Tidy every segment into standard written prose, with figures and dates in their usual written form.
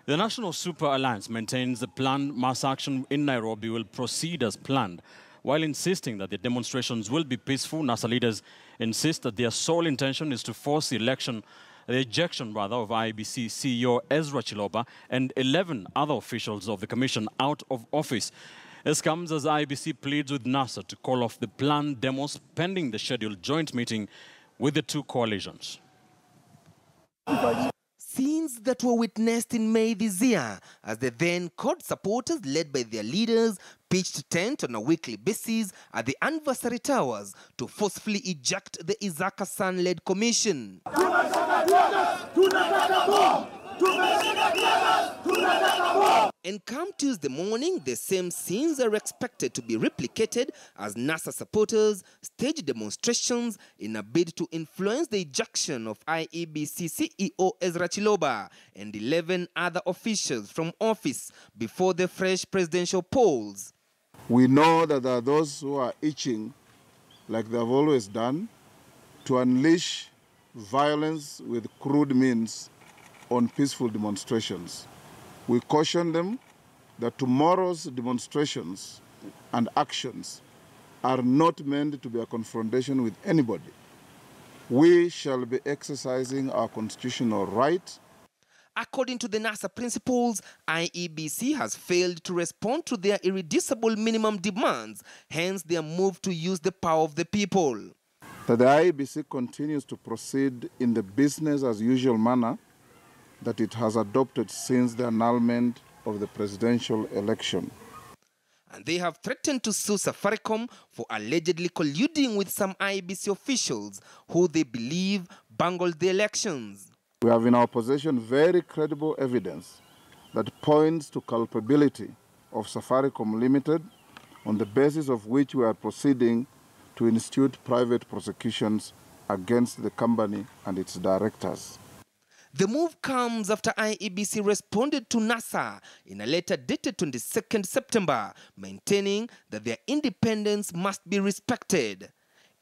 The National Super Alliance maintains the planned mass action in Nairobi will proceed as planned. While insisting that the demonstrations will be peaceful, NASA leaders insist that their sole intention is to force the ejection of IEBC CEO Ezra Chiloba and 11 other officials of the commission out of office. This comes as IEBC pleads with NASA to call off the planned demos pending the scheduled joint meeting with the two coalitions. Scenes that were witnessed in May this year as the then CORD supporters led by their leaders pitched tent on a weekly basis at the anniversary towers to forcefully eject the Isaac Hassan-led commission. And come Tuesday morning, the same scenes are expected to be replicated as NASA supporters stage demonstrations in a bid to influence the ejection of IEBC CEO Ezra Chiloba and 11 other officials from office before the fresh presidential polls. We know that there are those who are itching, like they have always done, to unleash violence with crude means on peaceful demonstrations. We caution them that tomorrow's demonstrations and actions are not meant to be a confrontation with anybody. We shall be exercising our constitutional right. According to the NASA principles, IEBC has failed to respond to their irreducible minimum demands, hence their move to use the power of the people. That the IEBC continues to proceed in the business as usual manner that it has adopted since the annulment of the presidential election. And they have threatened to sue Safaricom for allegedly colluding with some IEBC officials who they believe bungled the elections. We have in our possession very credible evidence that points to culpability of Safaricom Limited, on the basis of which we are proceeding to institute private prosecutions against the company and its directors. The move comes after IEBC responded to NASA in a letter dated 22nd September, maintaining that their independence must be respected.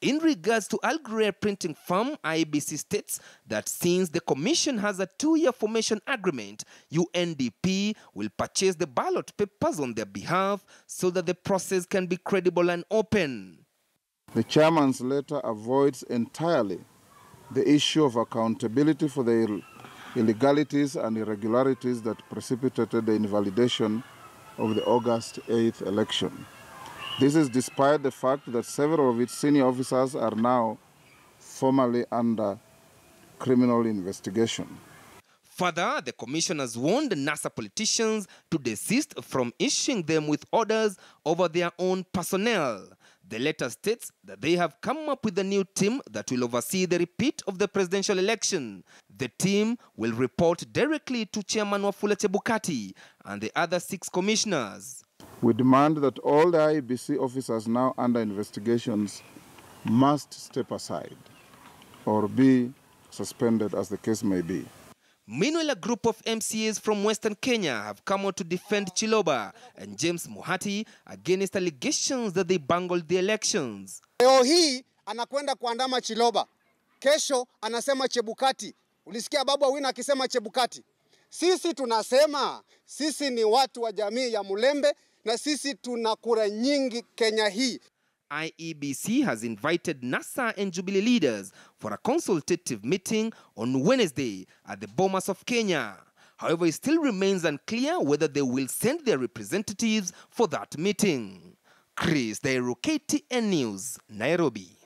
In regards to Al Ghurair printing firm, IEBC states that since the commission has a 2-year formation agreement, UNDP will purchase the ballot papers on their behalf so that the process can be credible and open. The chairman's letter avoids entirely the issue of accountability for the illegalities and irregularities that precipitated the invalidation of the August 8th election. This is despite the fact that several of its senior officers are now formally under criminal investigation. Further, the commission has warned NASA politicians to desist from issuing them with orders over their own personnel. The letter states that they have come up with a new team that will oversee the repeat of the presidential election. The team will report directly to Chairman Wafula Chebukati and the other 6 commissioners. We demand that all the IEBC officers now under investigations must step aside or be suspended, as the case may be. Meanwhile, a group of MCAs from Western Kenya have come out to defend Chiloba and James Muhati against allegations that they bungled the elections. Leo hii anakwenda kuandama Chiloba. Kesho anasema Chebukati. Ulisikia Babu Owino akisema Chebukati. Sisi tunasema sisi ni watu wa jamii ya Mulembe na sisi tuna kura nyingi Kenya hii. IEBC has invited NASA and Jubilee leaders for a consultative meeting on Wednesday at the Bomas of Kenya. However, it still remains unclear whether they will send their representatives for that meeting. Chris Dairu, KTN News, Nairobi.